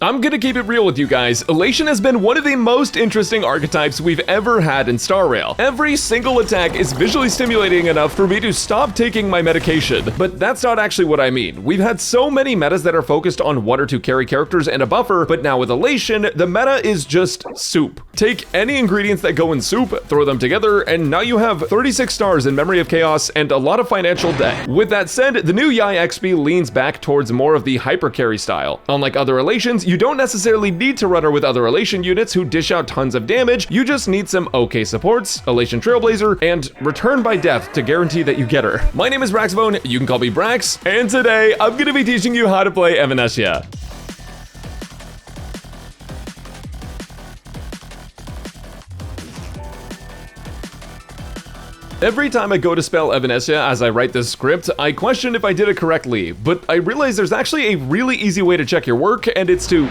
I'm gonna keep it real with you guys. Elation has been one of the most interesting archetypes we've ever had in Star Rail. Every single attack is visually stimulating enough for me to stop taking my medication. But that's not actually what I mean. We've had so many metas that are focused on 1 or 2 carry characters and a buffer, but now with Elation, the meta is just soup. Take any ingredients that go in soup, throw them together, and now you have 36 stars in Memory of Chaos and a lot of financial debt. With that said, the new Yai XP leans back towards more of the hyper carry style. Unlike other Elations, you don't necessarily need to run her with other Elation units who dish out tons of damage. You just need some okay supports, Elation Trailblazer, and Return by Death to guarantee that you get her. My name is Braxophone, you can call me Brax, and today I'm gonna be teaching you how to play Evanescia. Every time I go to spell Evanescia as I write this script, I question if I did it correctly, but I realize there's actually a really easy way to check your work, and it's to...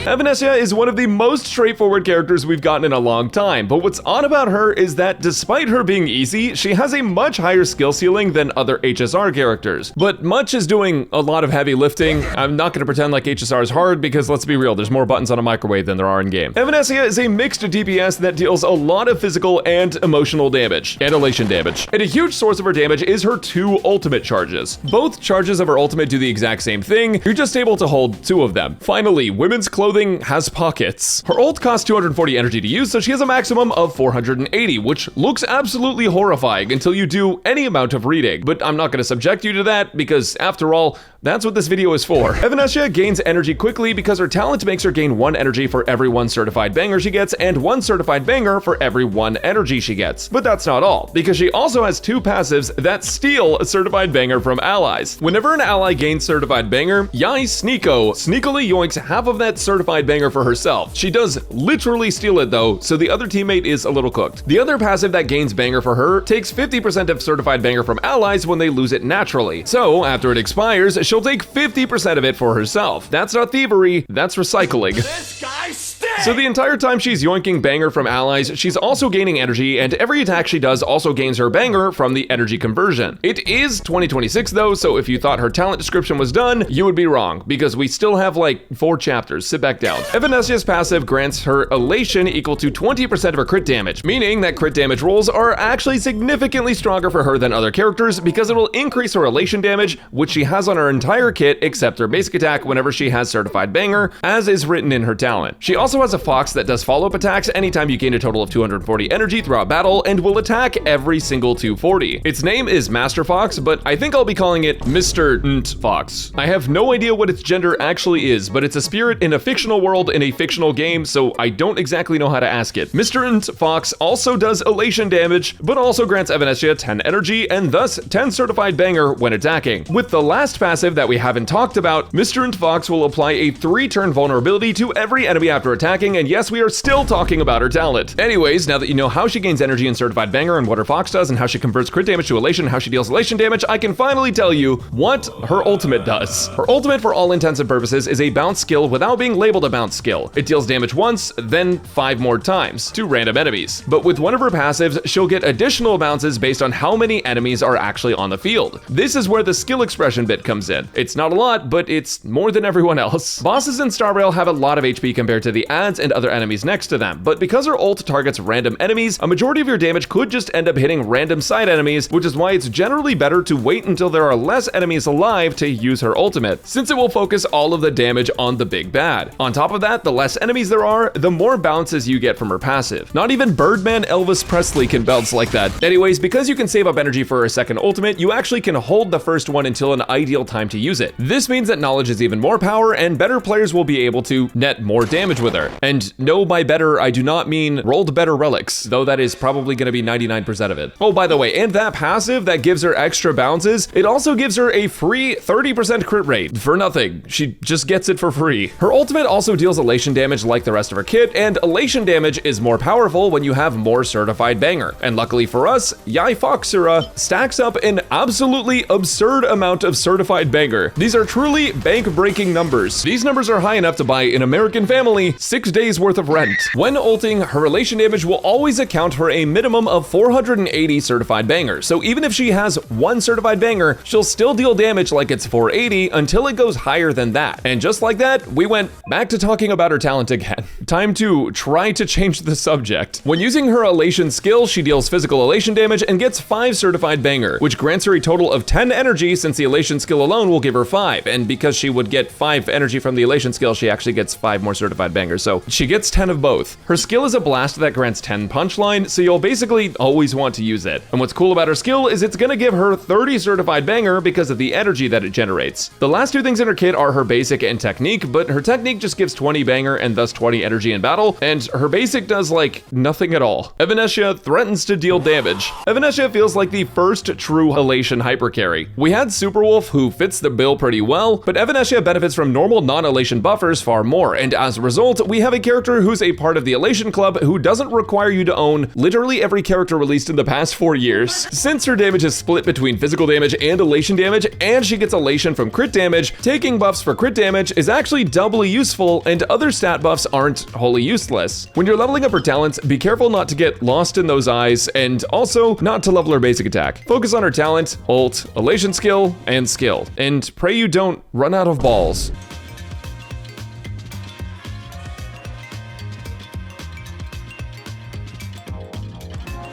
Evanescia is one of the most straightforward characters we've gotten in a long time, but what's odd about her is that despite her being easy, she has a much higher skill ceiling than other HSR characters. But much is doing a lot of heavy lifting. I'm not gonna pretend like HSR is hard because let's be real, there's more buttons on a microwave than there are in game. Evanescia is a mixed DPS that deals a lot of physical and emotional damage, and Elation damage. And a huge source of her damage is her 2 ultimate charges. Both charges of her ultimate do the exact same thing, you're just able to hold 2 of them. Finally, women's clothing has pockets. Her ult costs 240 energy to use, so she has a maximum of 480, which looks absolutely horrifying until you do any amount of reading. But I'm not going to subject you to that because, after all, that's what this video is for. Evanescia gains energy quickly because her talent makes her gain 1 energy for every 1 certified banger she gets and 1 certified banger for every 1 energy she gets. But that's not all, because she also has 2 passives that steal a certified banger from allies. Whenever an ally gains certified banger, Yai Sneeko sneakily yoinks half of that certified banger for herself. She does literally steal it though, so the other teammate is a little cooked. The other passive that gains banger for her takes 50% of certified banger from allies when they lose it naturally. So after it expires, she'll take 50% of it for herself. That's not thievery, that's recycling. This guy stinks! So the entire time she's yoinking banger from allies, she's also gaining energy, and every attack she does also gains her banger from the energy conversion. It is 2026 though, so if you thought her talent description was done, you would be wrong, because we still have like 4 chapters. Sit back down. Evanescia's passive grants her Elation equal to 20% of her crit damage, meaning that crit damage rolls are actually significantly stronger for her than other characters because it will increase her Elation damage, which she has on her entire kit except her basic attack whenever she has certified banger, as is written in her talent. She also has a fox that does follow-up attacks anytime you gain a total of 240 energy throughout battle and will attack every single 240. Its name is Master Fox, but I think I'll be calling it Mr. Nt Fox. I have no idea what its gender actually is, but it's a spirit in a fictional world in a fictional game, so I don't exactly know how to ask it. Mr. Nt Fox also does Elation damage, but also grants Evanescia 10 energy and thus 10 certified banger when attacking. With the last passive that we haven't talked about, Mr. Nt Fox will apply a 3-turn vulnerability to every enemy after attacking, and yes, we are still talking about her talent. Anyways, now that you know how she gains energy in certified banger and what her fox does and how she converts crit damage to Elation and how she deals Elation damage, I can finally tell you what her ultimate does. Her ultimate, for all intents and purposes, is a bounce skill without being labeled a bounce skill. It deals damage once, then 5 more times to random enemies. But with one of her passives, she'll get additional bounces based on how many enemies are actually on the field. This is where the skill expression bit comes in. It's not a lot, but it's more than everyone else. Bosses in Star Rail have a lot of HP compared to the adds and other enemies next to them, but because her ult targets random enemies, a majority of your damage could just end up hitting random side enemies, which is why it's generally better to wait until there are less enemies alive to use her ultimate, since it will focus all of the damage on the big bad. On top of that, the less enemies there are, the more bounces you get from her passive. Not even Birdman Elvis Presley can bounce like that. Anyways, because you can save up energy for a second ultimate, you actually can hold the first one until an ideal time to use it. This means that knowledge is even more power, and better players will be able to net more damage with her. And no, by better, I do not mean rolled better relics, though that is probably going to be 99% of it. Oh, by the way, and that passive that gives her extra bounces, it also gives her a free 30% crit rate for nothing. She just gets it for free. Her ultimate also deals Elation damage like the rest of her kit, and Elation damage is more powerful when you have more certified banger. And luckily for us, Yai Foxura stacks up an absolutely absurd amount of certified banger. These are truly bank-breaking numbers. These numbers are high enough to buy an American family 6 days worth of rent. When ulting, her relation damage will always account for a minimum of 480 certified bangers, so even if she has one certified banger, she'll still deal damage like it's 480 until it goes higher than that. And just like that, we went back to talking about her talent again. Time to try to change the subject. When using her elation skill, she deals physical elation damage and gets 5 certified banger, which grants her a total of 10 energy since the elation skill alone will give her 5. And because she would get 5 energy from the elation skill, she actually gets 5 more certified bangers, so she gets 10 of both. Her skill is a blast that grants 10 punchline, so you'll basically always want to use it. And what's cool about her skill is it's gonna give her 30 certified banger because of the energy that it generates. The last 2 things in her kit are her basic and technique, but her technique just gives 20 banger and thus 20 energy in battle, and her basic does like nothing at all. Evanescia threatens to deal damage. Evanescia feels like the first true elation hypercarry. We had Superwolf, who fits the bill pretty well, but Evanescia benefits from normal non-elation buffers far more, and as a result, we have a character who's a part of the elation club who doesn't require you to own literally every character released in the past 4 years. Since her damage is split between physical damage and elation damage, and she gets elation from crit damage, taking buffs for crit damage is actually doubly useful, and other stat buffs aren't wholly useless. When you're leveling up her talents, be careful not to get lost in those eyes, and also not to level her basic attack. Focus on her talent, ult, elation skill, and pray you don't run out of balls.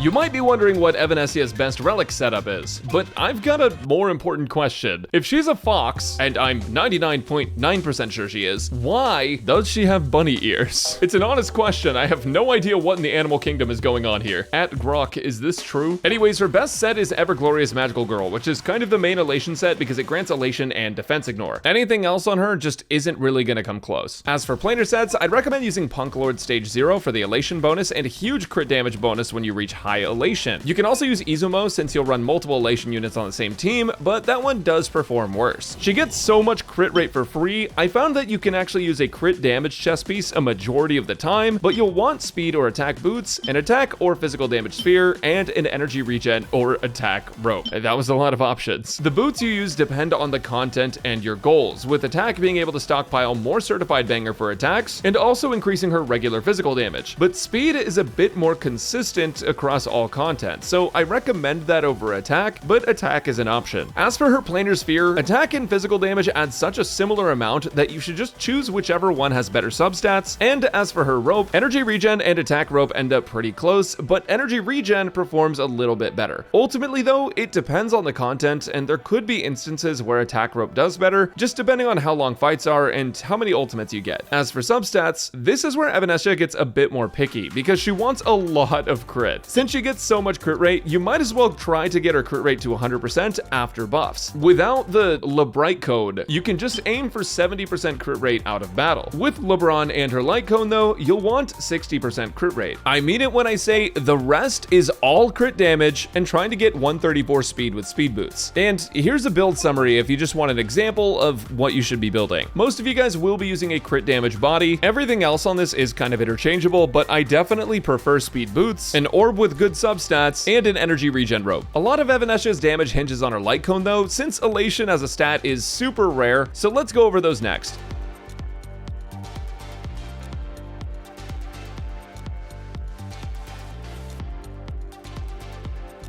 You might be wondering what Evanescia's best relic setup is, but I've got a more important question. If she's a fox, and I'm 99.9% sure she is, why does she have bunny ears? It's an honest question. I have no idea what in the animal kingdom is going on here. At Grok, is this true? Anyways, her best set is Everglorious Magical Girl, which is kind of the main elation set because it grants elation and defense ignore. Anything else on her just isn't really gonna come close. As for planar sets, I'd recommend using Punk Lord Stage 0 for the elation bonus and a huge crit damage bonus when you reach high elation. You can also use Izumo since you'll run multiple elation units on the same team, but that one does perform worse. She gets so much crit rate for free. I found that you can actually use a crit damage chest piece a majority of the time, but you'll want speed or attack boots, an attack or physical damage sphere, and an energy regen or attack rope. That was a lot of options. The boots you use depend on the content and your goals, with attack being able to stockpile more certified banger for attacks and also increasing her regular physical damage. But speed is a bit more consistent across all content, so I recommend that over attack, but attack is an option. As for her planar sphere, attack and physical damage add such a similar amount that you should just choose whichever one has better substats, and as for her rope, energy regen and attack rope end up pretty close, but energy regen performs a little bit better. Ultimately though, it depends on the content, and there could be instances where attack rope does better, just depending on how long fights are and how many ultimates you get. As for substats, this is where Evanescia gets a bit more picky, because she wants a lot of crit. Since she gets so much crit rate, you might as well try to get her crit rate to 100% after buffs. Without the LeBright code, you can just aim for 70% crit rate out of battle. With LeBron and her light cone though, you'll want 60% crit rate. I mean it when I say the rest is all crit damage and trying to get 134 speed with speed boots. And here's a build summary if you just want an example of what you should be building. Most of you guys will be using a crit damage body. Everything else on this is kind of interchangeable, but I definitely prefer speed boots, an orb with good substats, and an energy regen rope. A lot of Evanescia's damage hinges on her light cone though, since elation as a stat is super rare, so let's go over those next.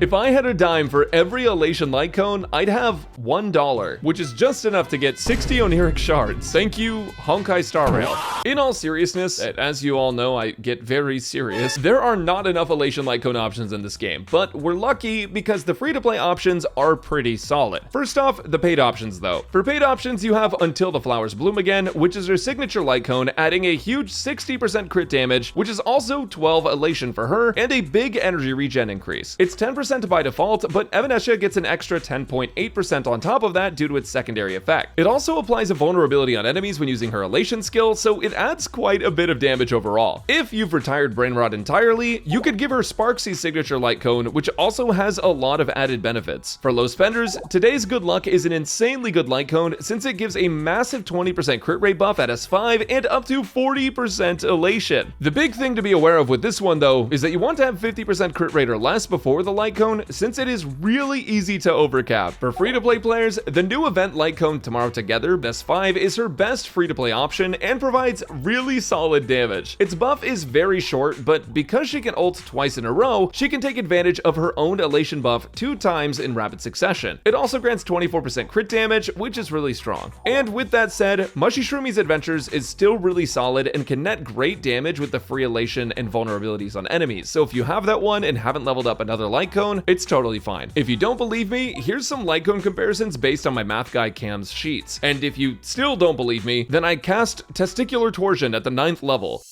If I had a dime for every elation light cone, I'd have $1, which is just enough to get 60 oniric shards. Thank you, Honkai Star Rail. In all seriousness, as you all know, I get very serious, there are not enough elation light cone options in this game, but we're lucky because the free-to-play options are pretty solid. First off, the paid options though. For paid options, you have Until the Flowers Bloom Again, which is her signature light cone, adding a huge 60% crit damage, which is also 12 elation for her, and a big energy regen increase. It's 10% by default, but Evanescia gets an extra 10.8% on top of that due to its secondary effect. It also applies a vulnerability on enemies when using her elation skill, so it adds quite a bit of damage overall. If you've retired Brain Rot entirely, you could give her Sparksy's signature light cone, which also has a lot of added benefits. For low spenders, today's good luck is an insanely good light cone since it gives a massive 20% crit rate buff at S5 and up to 40% elation. The big thing to be aware of with this one though is that you want to have 50% crit rate or less before the light cone, since it is really easy to overcap. For free-to-play players, the new event light cone Tomorrow Together Best 5 is her best free-to-play option and provides it's really solid damage. Its buff is very short, but because she can ult twice in a row, she can take advantage of her own elation buff 2 times in rapid succession. It also grants 24% crit damage, which is really strong. And with that said, Mushy Shroomi's Adventures is still really solid and can net great damage with the free elation and vulnerabilities on enemies. So if you have that one and haven't leveled up another light cone, it's totally fine. If you don't believe me, here's some light cone comparisons based on my math guy Cam's sheets. And if you still don't believe me, then I cast Testicular Torsion at the 9th level.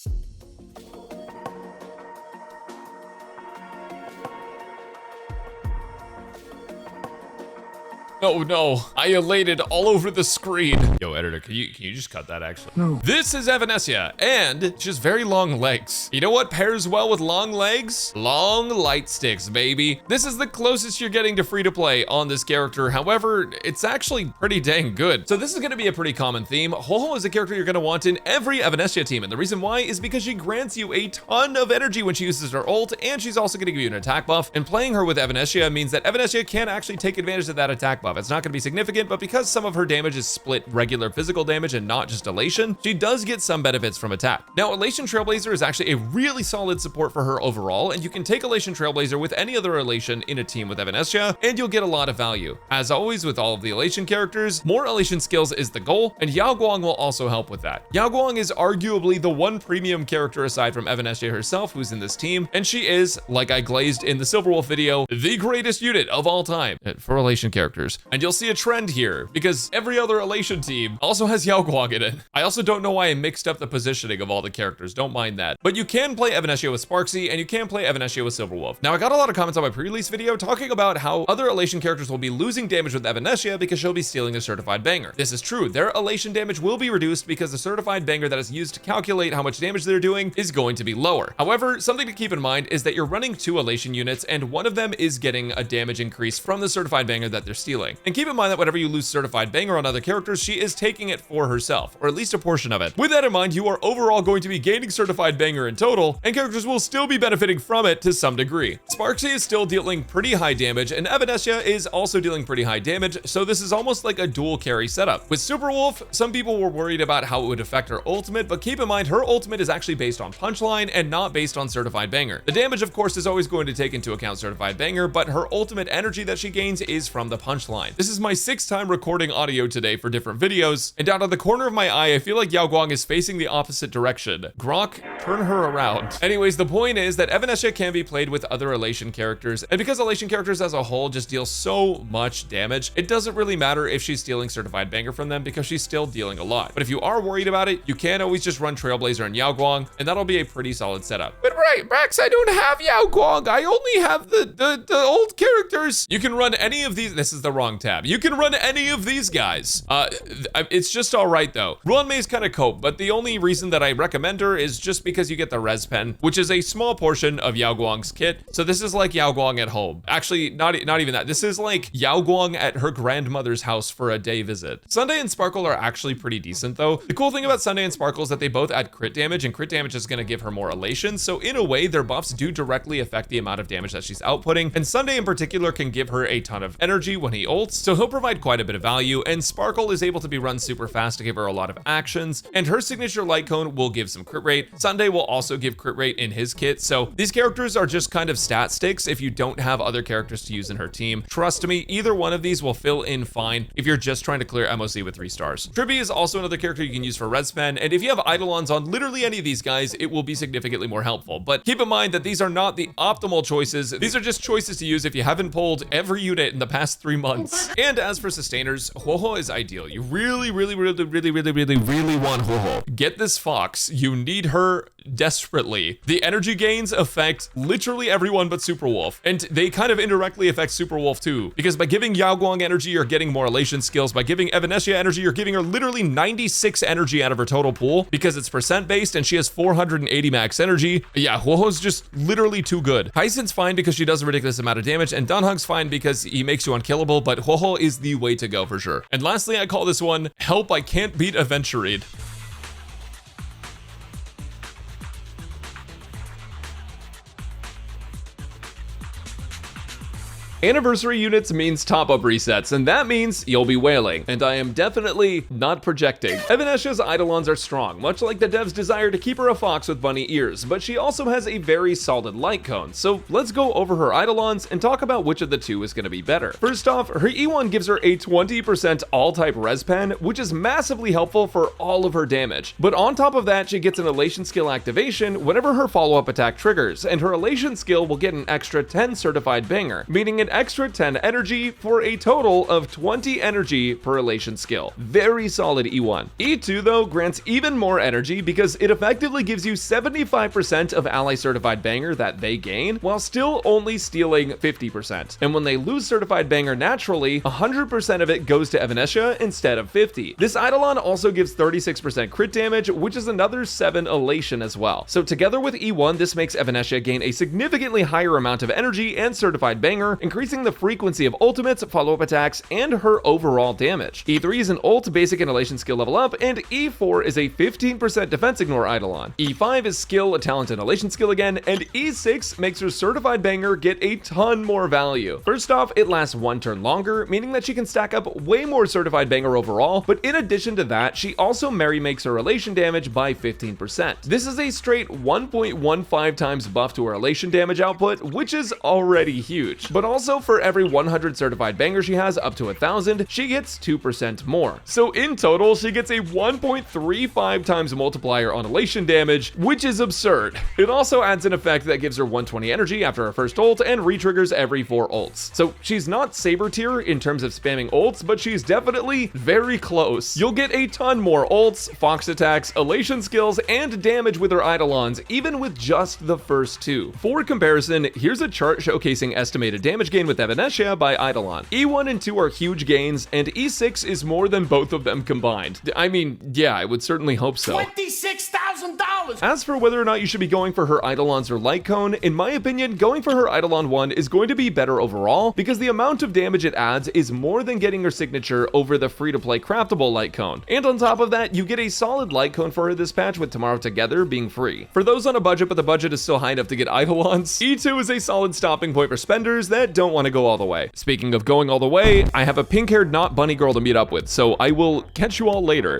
Oh no, I elated all over the screen. Yo, editor, can you just cut that actually? No. This is Evanescia, and she has very long legs. You know what pairs well with long legs? Long light sticks, baby. This is the closest you're getting to free to play on this character. However, it's actually pretty dang good. So this is gonna be a pretty common theme. Ho-Ho is a character you're gonna want in every Evanescia team, and the reason why is because she grants you a ton of energy when she uses her ult, and she's also gonna give you an attack buff. And playing her with Evanescia means that Evanescia can actually take advantage of that attack buff. It's not going to be significant, but because some of her damage is split regular physical damage and not just elation, she does get some benefits from attack. Now, Elation Trailblazer is actually a really solid support for her overall, and you can take Elation Trailblazer with any other elation in a team with Evanescia, and you'll get a lot of value. As always with all of the elation characters, more elation skills is the goal, and Yao Guang will also help with that. Yao Guang is arguably the one premium character aside from Evanescia herself who's in this team, and she is, like I glazed in the Silverwolf video, the greatest unit of all time for elation characters. And you'll see a trend here because every other elation team also has Yao Guang in it. I also don't know why I mixed up the positioning of all the characters, don't mind that. But you can play Evanescia with Sparksy and you can play Evanescia with Silverwolf. Now I got a lot of comments on my pre-release video talking about how other elation characters will be losing damage with Evanescia because she'll be stealing a certified banger. This is true, their elation damage will be reduced because the certified banger that is used to calculate how much damage they're doing is going to be lower. However, something to keep in mind is that you're running 2 elation units and one of them is getting a damage increase from the certified banger that they're stealing. And keep in mind that whenever you lose certified banger on other characters, she is taking it for herself, or at least a portion of it. With that in mind, you are overall going to be gaining certified banger in total, and characters will still be benefiting from it to some degree. Sparksy is still dealing pretty high damage, and Evanescia is also dealing pretty high damage, so this is almost like a dual carry setup. With Superwolf, some people were worried about how it would affect her ultimate, but keep in mind her ultimate is actually based on punchline and not based on certified banger. The damage, of course, is always going to take into account certified banger, but her ultimate energy that she gains is from the punchline. This is my 6th time recording audio today for different videos, and out of the corner of my eye, I feel like Yao Guang is facing the opposite direction. Grok, turn her around. Anyways, the point is that Evanescia can be played with other elation characters, and because elation characters as a whole just deal so much damage, it doesn't really matter if she's stealing certified banger from them because she's still dealing a lot. But if you are worried about it, you can always just run Trailblazer and Yao Guang, and that'll be a pretty solid setup. But right, Brax, I don't have Yao Guang. I only have the old characters. You can run any of these. This is the wrong tab. You can run any of these guys. It's just all right though. Ruanmei's kind of cope, but the only reason that I recommend her is just because you get the res pen, which is a small portion of Yao Guang's kit. So this is like Yao Guang at home. Actually, not even that. This is like Yao Guang at her grandmother's house for a day visit. Sunday and Sparkle are actually pretty decent though. The cool thing about Sunday and Sparkle is that they both add crit damage, and crit damage is going to give her more elation. So in a way, their buffs do directly affect the amount of damage that she's outputting. And Sunday in particular can give her a ton of energy when he ults, so he'll provide quite a bit of value. And Sparkle is able to be run super fast to give her a lot of actions, and her signature light cone will give some crit rate. Sunday will also give crit rate in his kit. So these characters are just kind of stat sticks if you don't have other characters to use in her team. Trust me, either one of these will fill in fine if you're just trying to clear MOC with 3 stars. Tribby is also another character you can use for res pen, and if you have Eidolons on literally any of these guys, it will be significantly more helpful. But keep in mind that these are not the optimal choices. These are just choices to use if you haven't pulled every unit in the past 3 months. And as for sustainers, Ho-Ho is ideal. You really want Ho-Ho. Get this Fox. You need her desperately. The energy gains affect literally everyone but Superwolf, and they kind of indirectly affect Superwolf too, because by giving Yao Guang energy, you're getting more elation skills. By giving Evanescia energy, you're giving her literally 96 energy out of her total pool because it's percent based, and she has 480 max energy. Yeah, Ho-Ho's just literally too good. Tyson's fine because she does a ridiculous amount of damage, and Dunhug's fine because he makes you unkillable, but Ho-Ho is the way to go for sure. And lastly, I call this one Help I Can't Beat Aventurine. Anniversary units means top-up resets, and that means you'll be wailing. And I am definitely not projecting. Evanessia's Eidolons are strong, much like the dev's desire to keep her a fox with bunny ears, but she also has a very solid light cone. So let's go over her Eidolons and talk about which of the two is going to be better. First off, her E1 gives her a 20% all-type respan, which is massively helpful for all of her damage. But on top of that, she gets an elation skill activation whenever her follow-up attack triggers, and her elation skill will get an extra 10 certified banger, meaning an extra 10 energy for a total of 20 energy per elation skill. Very solid E1. E2 though grants even more energy because it effectively gives you 75% of ally certified banger that they gain, while still only stealing 50%. And when they lose certified banger naturally, 100% of it goes to Evanescia instead of 50. This Eidolon also gives 36% crit damage, which is another 7 elation as well. So together with E1, this makes Evanescia gain a significantly higher amount of energy and certified banger, increasing the frequency of ultimates, follow-up attacks, and her overall damage. E3 is an ult, basic, and elation skill level up, and E4 is a 15% defense ignore Eidolon. E5 is skill, talent, and elation skill again, and E6 makes her certified banger get a ton more value. First off, it lasts 1 turn longer, meaning that she can stack up way more certified banger overall, but in addition to that, she also Mary makes her elation damage by 15%. This is a straight 1.15 times buff to her elation damage output, which is already huge. But also for every 100 certified banger she has up to 1,000, she gets 2% more. So in total, she gets a 1.35 times multiplier on elation damage, which is absurd. It also adds an effect that gives her 120 energy after her first ult and re-triggers every 4 ults. So she's not saber tier in terms of spamming ults, but she's definitely very close. You'll get a ton more ults, fox attacks, elation skills, and damage with her Eidolons, even with just the first 2. For comparison, here's a chart showcasing estimated damage gain with Evanescia by Eidolon. E1 and 2 are huge gains, and E6 is more than both of them combined. I mean, yeah, I would certainly hope so. $26,000! As for whether or not you should be going for her Eidolons or Light Cone, in my opinion, going for her Eidolon 1 is going to be better overall, because the amount of damage it adds is more than getting her signature over the free-to-play craftable Light Cone. And on top of that, you get a solid Light Cone for her this patch, with Tomorrow Together being free. For those on a budget, but the budget is still high enough to get Eidolons, E2 is a solid stopping point for spenders that don't want to go all the way. Speaking of going all the way, I have a pink-haired not bunny girl to meet up with, so I will catch you all later.